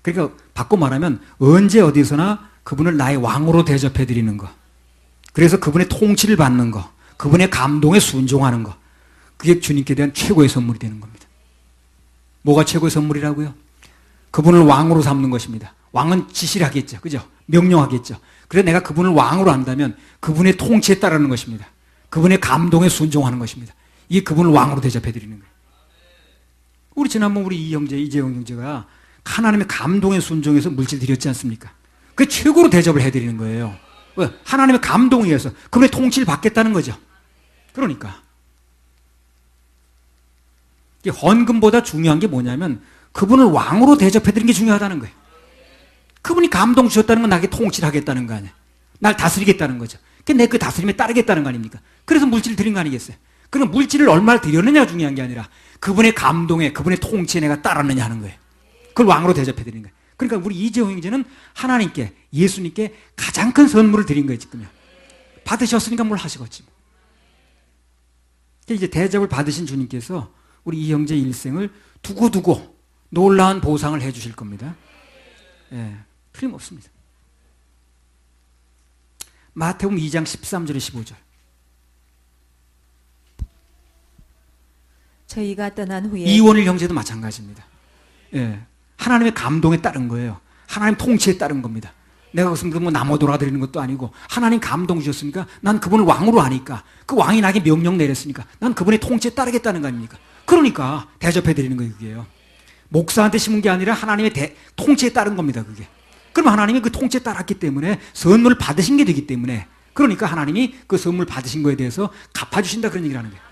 그러니까 바꿔 말하면 언제 어디서나 그분을 나의 왕으로 대접해 드리는 거. 그래서 그분의 통치를 받는 거. 그분의 감동에 순종하는 거. 그게 주님께 대한 최고의 선물이 되는 겁니다. 뭐가 최고의 선물이라고요? 그분을 왕으로 삼는 것입니다. 왕은 지시를 하겠죠. 그죠? 명령하겠죠. 그래서 내가 그분을 왕으로 한다면 그분의 통치에 따르는 것입니다. 그분의 감동에 순종하는 것입니다. 이게 그분을 왕으로 대접해 드리는 거예요. 우리 지난번 우리 이재용 형제가 하나님의 감동에 순종해서 물질 드렸지 않습니까? 그게 최고로 대접을 해 드리는 거예요. 왜? 하나님의 감동에 의해서 그분의 통치를 받겠다는 거죠. 그러니까 헌금보다 중요한 게 뭐냐면 그분을 왕으로 대접해 드리는 게 중요하다는 거예요. 그분이 감동 주셨다는 건 나에게 통치를 하겠다는 거 아니에요. 날 다스리겠다는 거죠. 내 그 다스림에 따르겠다는 거 아닙니까? 그래서 물질을 드린 거 아니겠어요? 그럼 물질을 얼마나 드렸느냐가 중요한 게 아니라 그분의 감동에, 그분의 통치에 내가 따랐느냐 하는 거예요. 그걸 왕으로 대접해 드리는 거예요. 그러니까 우리 이재용 형제는 하나님께, 예수님께 가장 큰 선물을 드린 거예요, 지금요. 받으셨으니까 뭘 하시겠지. 이제 대접을 받으신 주님께서 우리 이 형제 일생을 두고두고 놀라운 보상을 해 주실 겁니다. 예, 틀림없습니다. 마태복음 2장 13절에 15절. 저희가 떠난 후에 이원일 형제도 마찬가지입니다. 예, 하나님의 감동에 따른 거예요. 하나님 통치에 따른 겁니다. 내가 무슨 뭐 나무 돌아드리는 것도 아니고 하나님 감동 주셨으니까 난 그분을 왕으로 하니까 그 왕이 나에게 명령 내렸으니까 난 그분의 통치에 따르겠다는 거 아닙니까? 그러니까 대접해 드리는 거예요. 그게요. 목사한테 심은 게 아니라 하나님의 통치에 따른 겁니다. 그게. 그럼 하나님이 그 통치에 따랐기 때문에 선물을 받으신 게 되기 때문에 그러니까 하나님이 그 선물 받으신 거에 대해서 갚아주신다 그런 얘기를 하는 거예요.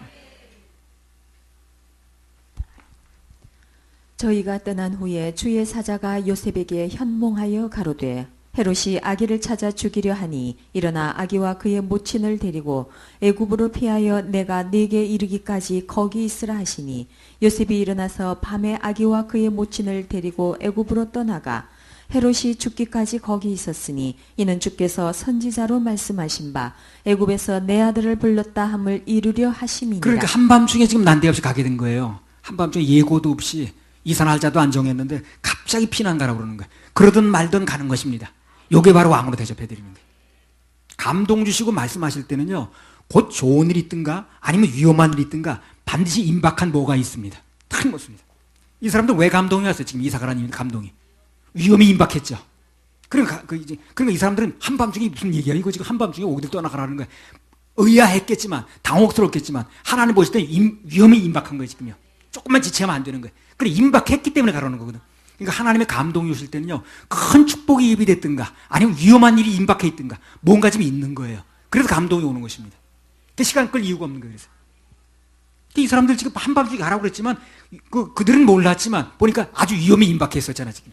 저희가 떠난 후에 주의 사자가 요셉에게 현몽하여 가로되 헤롯이 아기를 찾아 죽이려 하니 일어나 아기와 그의 모친을 데리고 애굽으로 피하여 내가 네게 이르기까지 거기 있으라 하시니 요셉이 일어나서 밤에 아기와 그의 모친을 데리고 애굽으로 떠나가 헤롯이 죽기까지 거기 있었으니 이는 주께서 선지자로 말씀하신 바 애굽에서 내 아들을 불렀다 함을 이루려 하심이니라. 그러니까 한밤중에 지금 난데없이 가게 된 거예요. 한밤중에 예고도 없이 이사 날짜도 안 정했는데 갑자기 피난 가라고 그러는 거예요. 그러든 말든 가는 것입니다. 요게 바로 왕으로 대접해 드리는 거예요. 감동 주시고 말씀하실 때는요, 곧 좋은 일이 있든가 아니면 위험한 일이 있든가 반드시 임박한 뭐가 있습니다. 틀림없습니다. 이 사람들 왜 감동이 왔어요? 지금 이사 가라는 감동이. 위험이 임박했죠. 그러니까 이 사람들은 한밤중에 무슨 얘기야? 이거 지금 한밤중에 어디를 떠나가라는 거야. 의아했겠지만, 당혹스럽겠지만, 하나님 보실 때 위험이 임박한 거예요, 지금요. 조금만 지체하면 안 되는 거예요. 그래, 임박했기 때문에 가라는 거거든. 그러니까 하나님의 감동이 오실 때는요, 큰 축복이 입이 됐든가, 아니면 위험한 일이 임박해 있든가, 뭔가 좀 있는 거예요. 그래서 감동이 오는 것입니다. 그 시간 끌 이유가 없는 거예요, 그래서. 이 사람들 지금 한밤중에 가라고 그랬지만, 그들은 몰랐지만, 보니까 아주 위험이 임박했었잖아, 지금.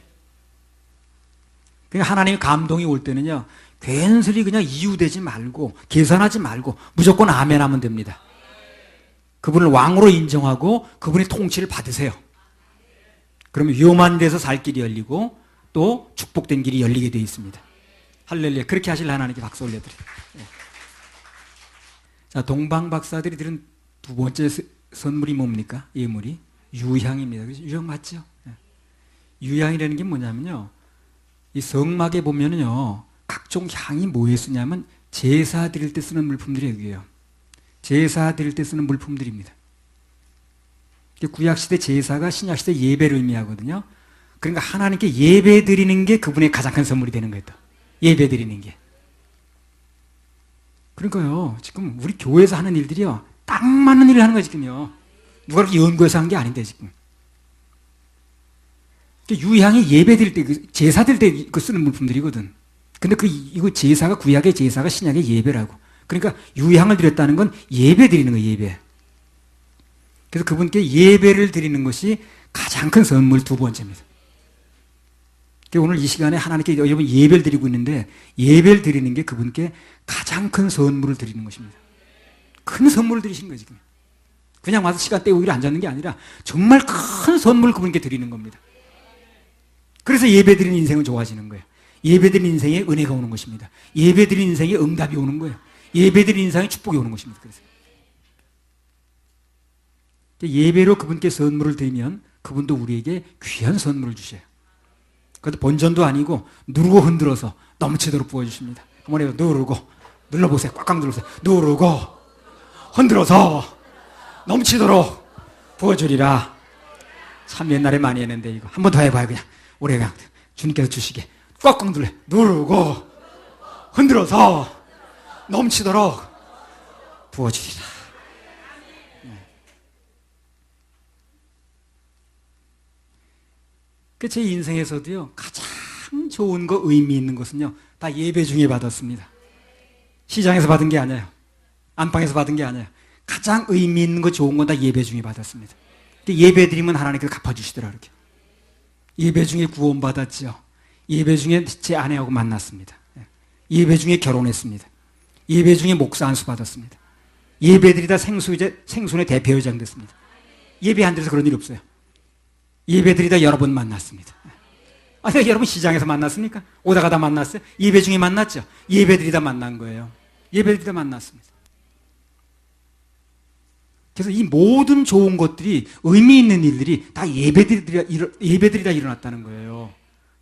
그러니까 하나님의 감동이 올 때는요, 괜스레 그냥 이유되지 말고, 계산하지 말고, 무조건 아멘 하면 됩니다. 그분을 왕으로 인정하고, 그분의 통치를 받으세요. 그러면 위험한 데서 살 길이 열리고, 또 축복된 길이 열리게 되어 있습니다. 할렐루야. 그렇게 하실 하나님께 박수 올려드려요. 자, 동방 박사들이 들은 두 번째 선물이 뭡니까? 예물이 유향입니다. 유향 맞죠? 유향이라는 게 뭐냐면요, 이 성막에 보면은요, 각종 향이 뭐에 쓰냐면 제사 드릴 때 쓰는 물품들이 여기에요. 제사 드릴 때 쓰는 물품들입니다. 구약시대 제사가 신약시대 예배를 의미하거든요. 그러니까 하나님께 예배 드리는 게 그분의 가장 큰 선물이 되는 거예요. 또. 예배 드리는 게. 그러니까요, 지금 우리 교회에서 하는 일들이요, 딱 맞는 일을 하는 거예요, 지금요. 누가 그렇게 연구해서 한 게 아닌데, 지금. 유향이 예배 드릴 때, 제사 드릴 때 쓰는 물품들이거든. 근데 이거 제사가, 구약의 제사가 신약의 예배라고. 그러니까 유향을 드렸다는 건 예배 드리는 거예요, 예배. 그래서 그분께 예배를 드리는 것이 가장 큰 선물 두 번째입니다. 오늘 이 시간에 하나님께 여러분 예배를 드리고 있는데, 예배를 드리는 게 그분께 가장 큰 선물을 드리는 것입니다. 큰 선물을 드리신 거예요, 지금. 그냥 와서 시간 때우기를 앉았는 게 아니라 정말 큰 선물을 그분께 드리는 겁니다. 그래서 예배 드리는 인생은 좋아지는 거예요. 예배 드리는 인생에 은혜가 오는 것입니다. 예배 드리는 인생에 응답이 오는 거예요. 예배 드리는 인생에 축복이 오는 것입니다. 그래서 예배로 그분께 선물을 드리면 그분도 우리에게 귀한 선물을 주셔요. 그것도 본전도 아니고 누르고 흔들어서 넘치도록 부어주십니다. 한번 해요. 누르고 눌러보세요. 꽉꽉 눌러보세요. 누르고 흔들어서 넘치도록 부어주리라. 참 옛날에 많이 했는데 이거 한 번 더 해봐요. 그냥 우리 그냥 주님께서 주시게 꽉꽉 눌러. 누르고 흔들어서 넘치도록 부어주리라. 제 인생에서도요, 가장 좋은 거, 의미 있는 것은요, 다 예배 중에 받았습니다. 시장에서 받은 게 아니에요. 안방에서 받은 게 아니에요. 가장 의미 있는 거, 좋은 건 다 예배 중에 받았습니다. 예배 드리면 하나님께서 갚아주시더라, 이렇게. 예배 중에 구원받았죠. 예배 중에 제 아내하고 만났습니다. 예배 중에 결혼했습니다. 예배 중에 목사 안수 받았습니다. 예배 드리다 생순의 대표회장 됐습니다. 예배 안 드려서 그런 일 없어요. 예배 드리다 여러 번 만났습니다. 아니, 여러분 시장에서 만났습니까? 오다 가다 만났어요? 예배 중에 만났죠? 예배 드리다 만난 거예요. 예배 드리다 만났습니다. 그래서 이 모든 좋은 것들이, 의미 있는 일들이 다 예배 드리다 일어났다는 거예요.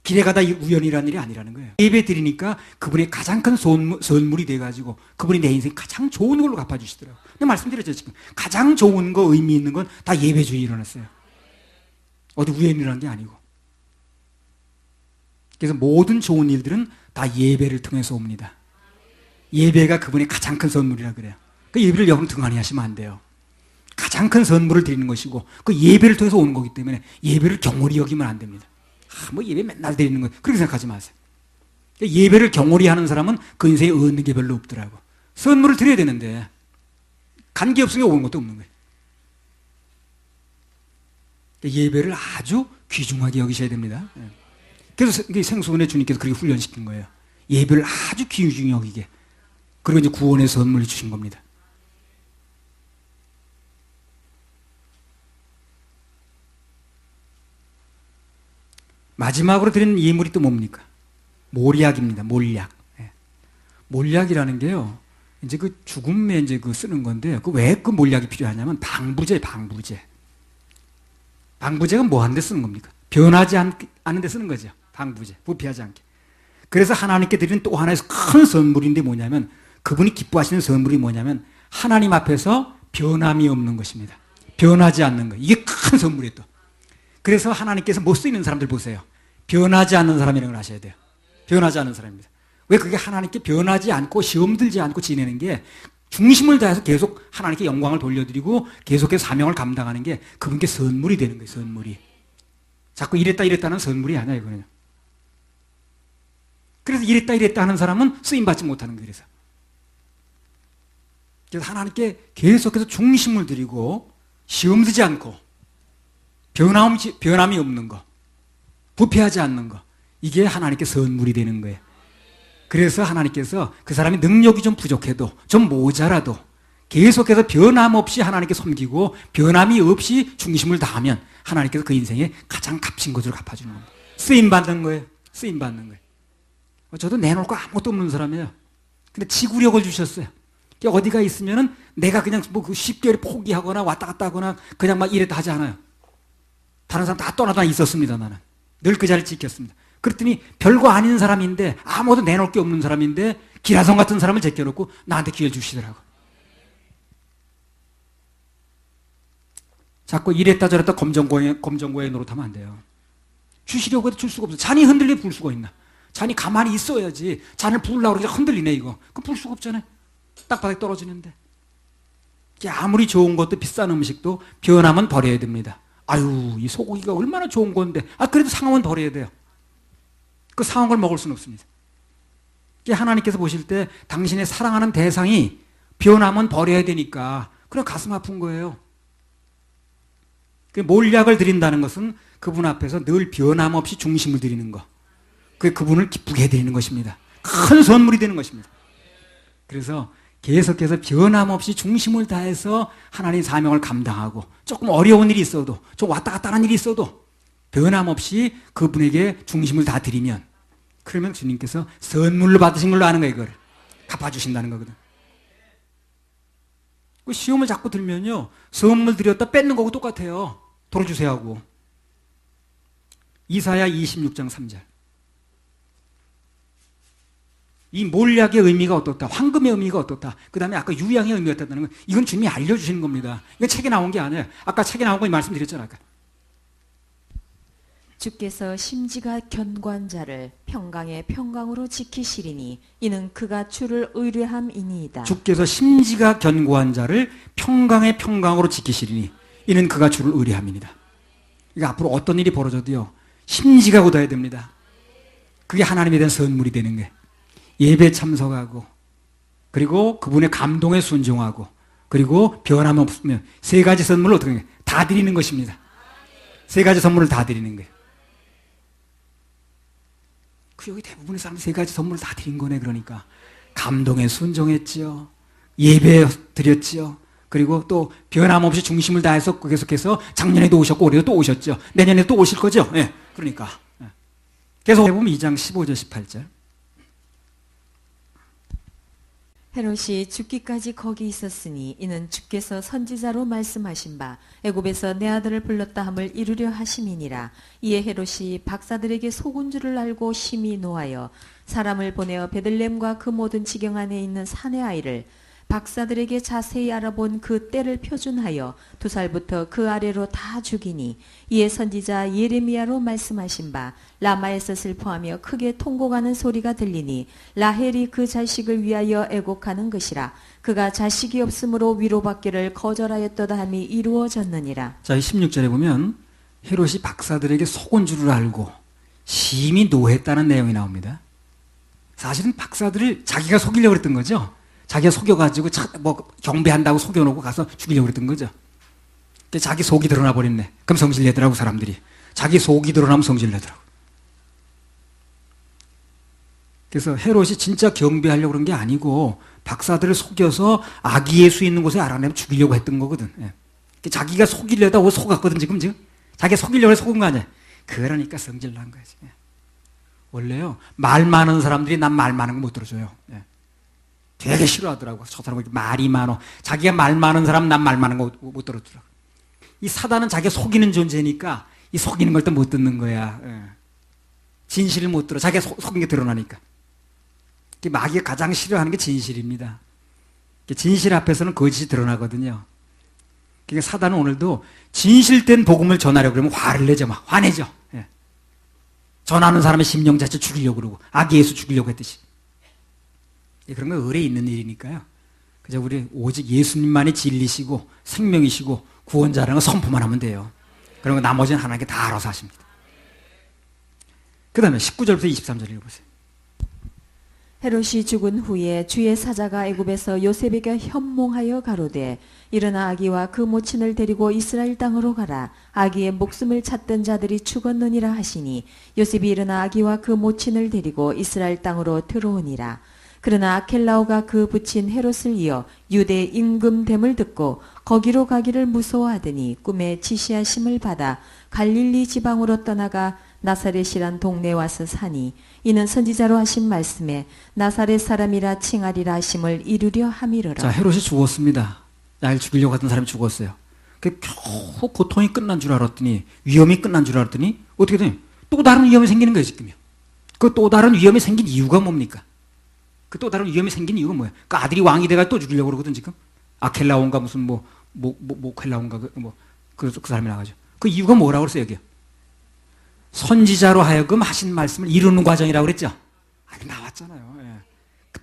길에 가다 우연이라는 일이 아니라는 거예요. 예배 드리니까 그분의 가장 큰 선물이 돼가지고 그분이 내 인생 가장 좋은 걸로 갚아주시더라고요. 내가 말씀드렸죠, 지금. 가장 좋은 거, 의미 있는 건 다 예배 중에 일어났어요. 어디 우연이라는 게 아니고. 그래서 모든 좋은 일들은 다 예배를 통해서 옵니다. 예배가 그분의 가장 큰 선물이라 그래요. 그 예배를 여러분 등한히 하시면 안 돼요. 가장 큰 선물을 드리는 것이고, 그 예배를 통해서 오는 거기 때문에 예배를 경홀히 여기면 안 됩니다. 뭐 예배 맨날 드리는 거, 그렇게 생각하지 마세요. 예배를 경홀히 하는 사람은 그 인생에 얻는 게 별로 없더라고. 선물을 드려야 되는데 관계없으니까 오는 것도 없는 거예요. 예배를 아주 귀중하게 여기셔야 됩니다. 그래서 생수원의 주님께서 그렇게 훈련시킨 거예요. 예배를 아주 귀중히 여기게. 그리고 이제 구원의 선물을 주신 겁니다. 마지막으로 드리는 예물이 또 뭡니까? 몰약입니다. 몰약. 몰약이라는 게요, 이제 그 죽음에 이제 그 쓰는 건데, 왜 그 몰약이 필요하냐면 방부제. 방부제가 뭐 하는 데 쓰는 겁니까? 변하지 않는 데 쓰는 거죠. 방부제. 부패하지 않게. 그래서 하나님께 드리는 또 하나의 큰 선물인데 뭐냐면, 그분이 기뻐하시는 선물이 뭐냐면, 하나님 앞에서 변함이 없는 것입니다. 변하지 않는 거. 이게 큰 선물이에요, 또. 그래서 하나님께서 못 쓰이는 사람들 보세요. 변하지 않는 사람이라는 걸 아셔야 돼요. 변하지 않는 사람입니다. 왜 그게 하나님께 변하지 않고 시험 들지 않고 지내는 게 중심을 다해서 계속 하나님께 영광을 돌려드리고 계속해서 사명을 감당하는 게 그분께 선물이 되는 거예요. 선물이. 자꾸 이랬다는 선물이 아니야 이거는. 그래서 이랬다 하는 사람은 쓰임받지 못하는 거예요. 그래서 하나님께 계속해서 중심을 드리고 시험 드지 않고 변함이 없는 거, 부패하지 않는 거, 이게 하나님께 선물이 되는 거예요. 그래서 하나님께서 그 사람이 능력이 좀 부족해도 좀 모자라도 계속해서 변함없이 하나님께 섬기고 변함이 없이 중심을 다하면 하나님께서 그 인생에 가장 값진 것을 갚아주는 겁니다. 쓰임받는 거예요. 쓰임받는 거예요. 저도 내놓을 거 아무것도 없는 사람이에요. 근데 지구력을 주셨어요. 어디가 있으면은 내가 그냥 뭐 쉽게 포기하거나 왔다 갔다 하거나 그냥 막 이랬다 하지 않아요. 다른 사람 다 떠나다 있었습니다, 나는. 늘 그 자리를 지켰습니다. 그랬더니 별거 아닌 사람인데 아무도 내놓을 게 없는 사람인데 기라성 같은 사람을 제껴놓고 나한테 기회를 주시더라고. 자꾸 이랬다 저랬다 검정고에 노릇하면 안 돼요. 주시려고 해도 줄 수가 없어. 잔이 흔들려 불 수가 있나? 잔이 가만히 있어야지. 잔을 부으려고 그러니까 흔들리네 이거. 그럼 불 수가 없잖아요. 땅바닥에 떨어지는데. 아무리 좋은 것도 비싼 음식도 변하면 버려야 됩니다. 아유, 이 소고기가 얼마나 좋은 건데. 그래도 상하면 버려야 돼요. 그 상한 걸 먹을 수는 없습니다. 하나님께서 보실 때 당신의 사랑하는 대상이 변하면 버려야 되니까 그냥 가슴 아픈 거예요. 몰약을 드린다는 것은 그분 앞에서 늘 변함없이 중심을 드리는 거. 그분을 기쁘게 해드리는 것입니다. 큰 선물이 되는 것입니다. 그래서 계속해서 변함없이 중심을 다해서 하나님의 사명을 감당하고 조금 어려운 일이 있어도 좀 왔다 갔다 하는 일이 있어도 변함없이 그분에게 중심을 다 드리면 그러면 주님께서 선물로 받으신 걸로 아는 거예요. 이걸 갚아주신다는 거거든. 시험을 자꾸 들면요 선물 드렸다 뺏는 거하고 똑같아요. 돌아주세요 하고. 이사야 26장 3절. 이 몰약의 의미가 어떻다, 황금의 의미가 어떻다, 그 다음에 아까 유양의 의미가 어떻다는 건 이건 주님이 알려주시는 겁니다. 이건 책에 나온 게 아니에요. 아까 책에 나온 거 말씀드렸잖아요. 아까. 주께서 심지가 견고한 자를 평강의 평강으로 지키시리니 이는 그가 주를 의뢰함이니이다. 주께서 심지가 견고한 자를 평강의 평강으로 지키시리니 이는 그가 주를 의뢰함이니이다. 그러니까 앞으로 어떤 일이 벌어져도요 심지가 굳어야 됩니다. 그게 하나님에 대한 선물이 되는 거예요. 예배 참석하고 그리고 그분의 감동에 순종하고 그리고 변함없으면 세 가지 선물을 어떻게 해요? 다 드리는 것입니다. 세 가지 선물을 다 드리는 거예요. 여기 대부분의 사람이 세 가지 선물을 다 드린 거네. 그러니까 감동에 순종했지요. 예배 드렸지요. 그리고 또 변함없이 중심을 다해서 계속해서 작년에도 오셨고 올해도 또 오셨죠. 내년에 또 오실 거죠. 네. 그러니까 계속 해보면 2장 15절 18절. 헤롯이 죽기까지 거기 있었으니 이는 주께서 선지자로 말씀하신 바 애굽에서 내 아들을 불렀다 함을 이루려 하심이니라. 이에 헤롯이 박사들에게 속은 줄을 알고 심히 노하여 사람을 보내어 베들렘과 그 모든 지경 안에 있는 산의 아이를 박사들에게 자세히 알아본 그 때를 표준하여 2살부터 그 아래로 다 죽이니 이에 선지자 예레미야로 말씀하신 바 라마에서 슬퍼하며 크게 통곡하는 소리가 들리니 라헬이 그 자식을 위하여 애곡하는 것이라. 그가 자식이 없으므로 위로받기를 거절하였도다 함이 이루어졌느니라. 자, 16절에 보면 헤롯이 박사들에게 속은 줄을 알고 심히 노했다는 내용이 나옵니다. 사실은 박사들을 자기가 속이려고 했던 거죠. 자기가 속여가지고 뭐 경배한다고 속여놓고 가서 죽이려고 그랬던 거죠. 자기 속이 드러나 버렸네. 그럼 성질 내더라고 사람들이. 자기 속이 드러나면 성질 내더라고. 그래서 헤롯이 진짜 경배하려고 그런 게 아니고 박사들을 속여서 아기 예수 있는 곳에 알아내면 죽이려고 했던 거거든. 예. 자기가 속이려다 속았거든 지금. 자기가 속이려고 해서 속은 거 아니야. 그러니까 성질 난 거지. 예. 원래요 말 많은 사람들이 난 말 많은 거 못 들어줘요. 예. 되게 싫어하더라고. 저 사람은 말이 많어. 자기가 말 많은 사람 난 말 많은 거 못 들어주더라고. 이 사단은 자기가 속이는 존재니까 이 속이는 걸 또 못 듣는 거야. 예. 진실을 못 들어. 자기가 속인 게 드러나니까. 마귀가 가장 싫어하는 게 진실입니다. 진실 앞에서는 거짓이 드러나거든요. 그러니까 사단은 오늘도 진실된 복음을 전하려고 그러면 화를 내죠. 막 화내죠. 예. 전하는 사람의 심령 자체 죽이려고 그러고 아기 예수 죽이려고 했듯이. 그런 건 을에 있는 일이니까요. 그저 우리 오직 예수님만이 진리시고 생명이시고 구원자라는 거 선포만 하면 돼요. 그런 거 나머지는 하나님께 다 알아서 하십니다. 그 다음에 19절부터 23절 읽어보세요. 헤롯이 죽은 후에 주의 사자가 애굽에서 요셉에게 현몽하여 가로되 일어나 아기와 그 모친을 데리고 이스라엘 땅으로 가라. 아기의 목숨을 찾던 자들이 죽었느니라 하시니 요셉이 일어나 아기와 그 모친을 데리고 이스라엘 땅으로 들어오니라. 그러나 아켈라오가 그 부친 헤롯을 이어 유대 임금됨을 듣고 거기로 가기를 무서워하더니 꿈에 지시하심을 받아 갈릴리 지방으로 떠나가 나사렛이란 동네에 와서 사니 이는 선지자로 하신 말씀에 나사렛 사람이라 칭하리라 하심을 이루려 함이로라. 자, 헤롯이 죽었습니다. 날 죽이려고 하던 사람이 죽었어요. 그 겨우 고통이 끝난 줄 알았더니, 위험이 끝난 줄 알았더니 어떻게 되냐? 또 다른 위험이 생기는 거예요, 지금요. 그 또 다른 위험이 생긴 이유가 뭡니까? 그 또 다른 위험이 생긴 이유가 뭐예요? 그 아들이 왕이 돼가 또 죽이려고 그러거든, 지금. 아켈라온가 무슨 켈라온가 그 사람이 나가죠. 그 이유가 뭐라고 그랬어요, 여기요? 선지자로 하여금 하신 말씀을 이루는 과정이라고 그랬죠? 아니, 나왔잖아요. 예.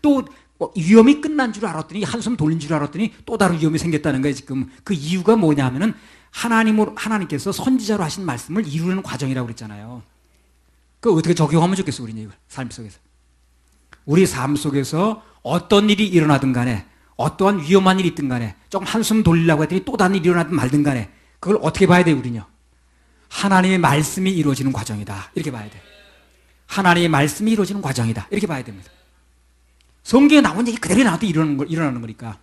또 위험이 끝난 줄 알았더니, 한숨 돌린 줄 알았더니 또 다른 위험이 생겼다는 거예요, 지금. 그 이유가 뭐냐 하면은 하나님께서 선지자로 하신 말씀을 이루는 과정이라고 그랬잖아요. 그 어떻게 적용하면 좋겠어, 우리는 이걸. 삶 속에서. 우리 삶 속에서 어떤 일이 일어나든 간에, 어떠한 위험한 일이 있든 간에, 조금 한숨 돌리려고 했더니 또 다른 일이 일어나든 말든 간에, 그걸 어떻게 봐야 돼요, 우리는요? 하나님의 말씀이 이루어지는 과정이다. 이렇게 봐야 돼. 하나님의 말씀이 이루어지는 과정이다. 이렇게 봐야 됩니다. 성경에 나온 얘기 그대로 나와도 일어나는 거니까.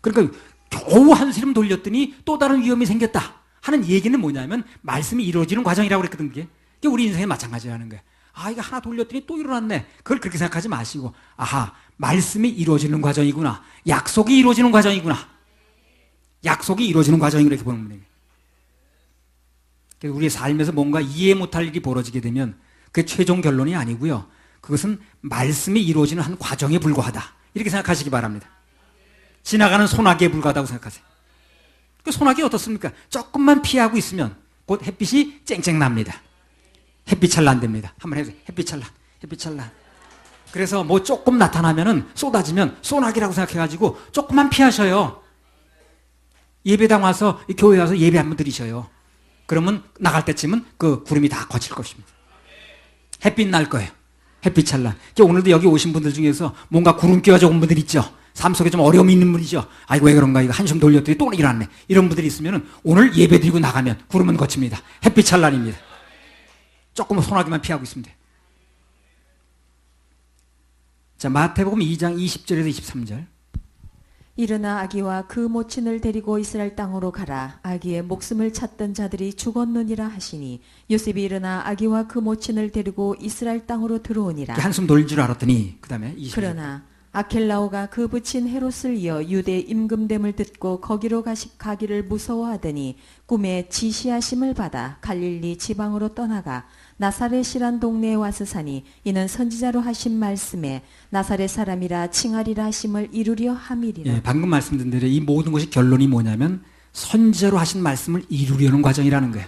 그러니까 겨우 한숨 돌렸더니 또 다른 위험이 생겼다 하는 얘기는 뭐냐면 말씀이 이루어지는 과정이라고 그랬거든. 그게 우리 인생에 마찬가지라는 거예요. 아, 이거 하나 돌렸더니 또 일어났네. 그걸 그렇게 생각하지 마시고, 아하, 말씀이 이루어지는 과정이구나. 약속이 이루어지는 과정이구나. 약속이 이루어지는 과정이구나. 이렇게 보는 거예요. 우리의 삶에서 뭔가 이해 못할 일이 벌어지게 되면 그게 최종 결론이 아니고요. 그것은 말씀이 이루어지는 한 과정에 불과하다. 이렇게 생각하시기 바랍니다. 지나가는 소나기에 불과하다고 생각하세요. 그 소나기 어떻습니까? 조금만 피하고 있으면 곧 햇빛이 쨍쨍 납니다. 햇빛 찬란 됩니다. 한번 해보세요. 햇빛 찬란, 햇빛 찬란. 그래서 뭐 조금 나타나면은 쏟아지면 소나기라고 생각해가지고 조금만 피하셔요. 예배당 와서, 교회 와서 예배 한번 드리셔요. 그러면 나갈 때쯤은 그 구름이 다 거칠 것입니다. 햇빛 날 거예요. 햇빛 찬란. 오늘도 여기 오신 분들 중에서 뭔가 구름 끼워져 온 분들 있죠? 삶 속에 좀 어려움이 있는 분이죠? 아이고, 왜 그런가? 이거 한숨 돌렸더니 또 일어났네. 이런 분들이 있으면 오늘 예배 드리고 나가면 구름은 거칩니다. 햇빛 찬란입니다. 조금 소나기만 피하고 있으면 돼요. 자, 마태복음 2장 20절에서 23절. 일어나 아기와 그 모친을 데리고 이스라엘 땅으로 가라. 아기의 목숨을 찾던 자들이 죽었느니라 하시니 요셉이 일어나 아기와 그 모친을 데리고 이스라엘 땅으로 들어오니라. 한숨 돌릴 줄 알았더니 그 다음에 20절. 그러나 아켈라오가 그 부친 헤롯을 이어 유대 임금됨을 듣고 거기로 가기를 무서워하더니 꿈에 지시하심을 받아 갈릴리 지방으로 떠나가 나사렛이란 동네에 와서 사니 이는 선지자로 하신 말씀에 나사렛 사람이라 칭하리라 하심을 이루려 함이리라. 예, 방금 말씀드린 대로 이 모든 것이 결론이 뭐냐면 선지자로 하신 말씀을 이루려는 과정이라는 거예요.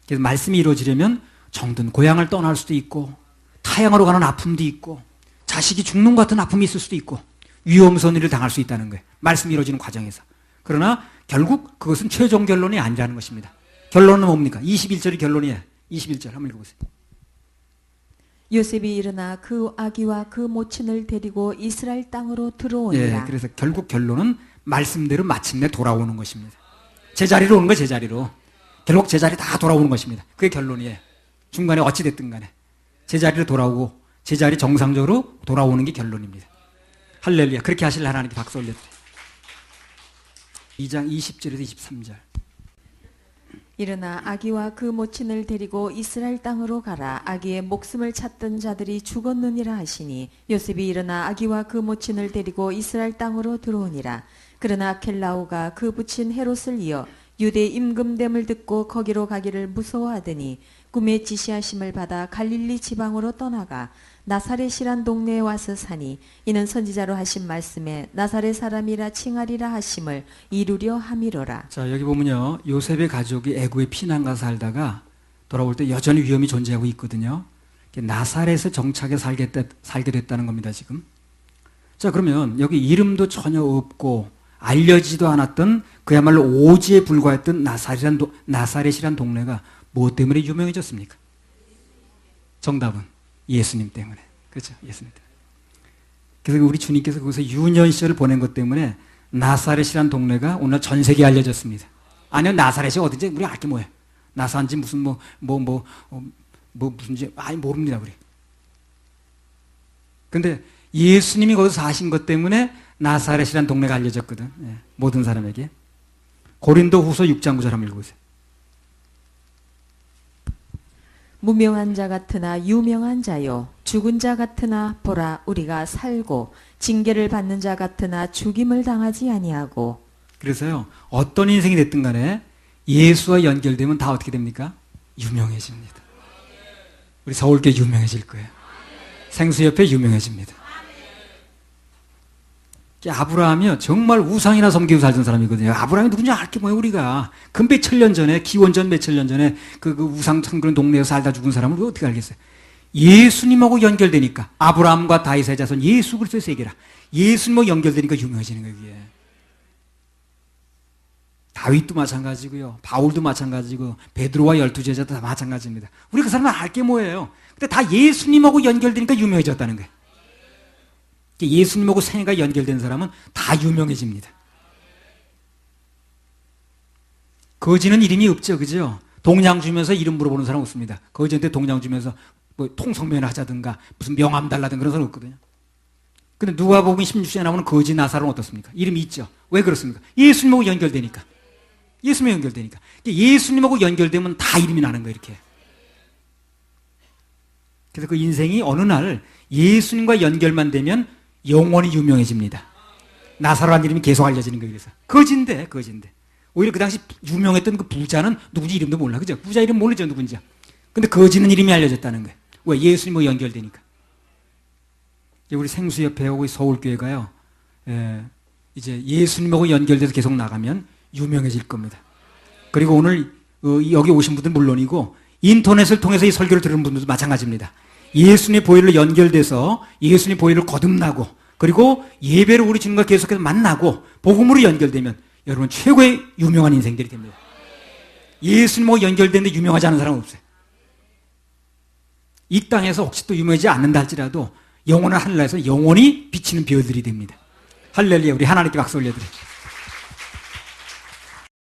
그래서 말씀이 이루어지려면 정든 고향을 떠날 수도 있고 타향으로 가는 아픔도 있고 자식이 죽는 것 같은 아픔이 있을 수도 있고 위험스러운 일을 당할 수 있다는 거예요. 말씀이 이루어지는 과정에서. 그러나 결국 그것은 최종 결론이 아니라는 것입니다. 결론은 뭡니까? 21절이 결론이에요. 21절 한번 읽어보세요. 요셉이 일어나 그 아기와 그 모친을 데리고 이스라엘 땅으로 들어오니라. 예, 그래서 결국 결론은 말씀대로 마침내 돌아오는 것입니다. 제자리로 오는 거예요. 제자리로. 결국 제자리 다 돌아오는 것입니다. 그게 결론이에요. 중간에 어찌 됐든 간에 제자리로 돌아오고 제자리 정상적으로 돌아오는 게 결론입니다. 할렐루야. 그렇게 하실 하나님께 박수 올려드려요. 2장 20절에서 23절. 일어나 아기와 그 모친을 데리고 이스라엘 땅으로 가라. 아기의 목숨을 찾던 자들이 죽었느니라 하시니 요셉이 일어나 아기와 그 모친을 데리고 이스라엘 땅으로 들어오니라. 그러나 아켈라오가 그 부친 헤롯을 이어 유대 임금됨을 듣고 거기로 가기를 무서워하더니 꿈에 지시하심을 받아 갈릴리 지방으로 떠나가 나사렛이란 동네에 와서 사니 이는 선지자로 하신 말씀에 나사렛 사람이라 칭하리라 하심을 이루려 함이로라. 자, 여기 보면요. 요셉의 가족이 애굽에 피난 가서 살다가 돌아올 때 여전히 위험이 존재하고 있거든요. 나사렛에 정착해 살게 됐다는 겁니다, 지금. 자, 그러면 여기 이름도 전혀 없고 알려지지도 않았던 그야말로 오지에 불과했던 나사렛이란 동네가 무엇 때문에 유명해졌습니까? 정답은 예수님 때문에. 그렇죠? 예수님 때문에. 그래서 우리 주님께서 거기서 유년 시절을 보낸 것 때문에 나사렛이란 동네가 오늘 전 세계에 알려졌습니다. 아니요, 나사렛이 어딘지 우리 알게 뭐예요? 나사인지 무슨 무슨지 모릅니다, 우리. 근데 예수님이 거기서 사신 것 때문에 나사렛이란 동네가 알려졌거든. 예, 모든 사람에게. 고린도 후서 6장 9절 한번 읽어보세요. 무명한 자 같으나 유명한 자요 죽은 자 같으나 보라 우리가 살고 징계를 받는 자 같으나 죽임을 당하지 아니하고. 그래서요, 어떤 인생이 됐든 간에 예수와 연결되면 다 어떻게 됩니까? 유명해집니다. 우리 서울교회 유명해질 거예요. 생수협회 유명해집니다. 아브라함이요, 정말 우상이나 섬기고 살던 사람이거든요. 아브라함이 누군지 알게 뭐예요, 우리가. 근 몇천 년 전에, 기원전 몇천 년 전에 그 우상 섬기는 동네에서 살다 죽은 사람을 우리가 어떻게 알겠어요? 예수님하고 연결되니까. 아브라함과 다윗의 자손 예수 그리스도의 세계라. 예수님하고 연결되니까 유명해지는 거예요, 이게. 다윗도 마찬가지고요. 바울도 마찬가지고, 베드로와 12제자도 다 마찬가지입니다. 우리 그 사람은 알게 뭐예요? 근데 다 예수님하고 연결되니까 유명해졌다는 거예요. 예수님하고 생애가 연결된 사람은 다 유명해집니다. 거지는 이름이 없죠, 그죠? 동양 주면서 이름 물어보는 사람 없습니다. 거지한테 동양 주면서 뭐 통성명을 하자든가 무슨 명함 달라든가 그런 사람 없거든요. 근데 누가복음 16장에 나오는 거지 나사로는 어떻습니까? 이름이 있죠. 왜 그렇습니까? 예수님하고 연결되니까. 예수님하고 연결되니까. 예수님하고 연결되면 다 이름이 나는 거예요, 이렇게. 그래서 그 인생이 어느 날 예수님과 연결만 되면 영원히 유명해집니다. 나사로라는 이름이 계속 알려지는 거예요. 그래서 거지인데. 오히려 그 당시 유명했던 그 부자는 누군지 이름도 몰라, 그죠? 부자 이름 모르죠, 누군지. 근데 거지는 이름이 알려졌다는 거예요. 왜? 예수님하고 연결되니까. 우리 생수협회하고 서울교회가요, 이제 예수님하고 연결돼서 계속 나가면 유명해질 겁니다. 그리고 오늘 여기 오신 분들은 물론이고 인터넷을 통해서 이 설교를 들은 분들도 마찬가지입니다. 예수님의 보혈로 연결돼서 예수님의 보혈로 거듭나고 그리고 예배로 우리 주님과 계속해서 만나고 복음으로 연결되면 여러분 최고의 유명한 인생들이 됩니다. 예수님하고 연결되는데 유명하지 않은 사람은 없어요. 이 땅에서 혹시 또 유명하지 않는다 할지라도 영원한 하늘나라에서 영원히 비치는 별들이 됩니다. 할렐루야. 우리 하나님께 박수 올려드려요.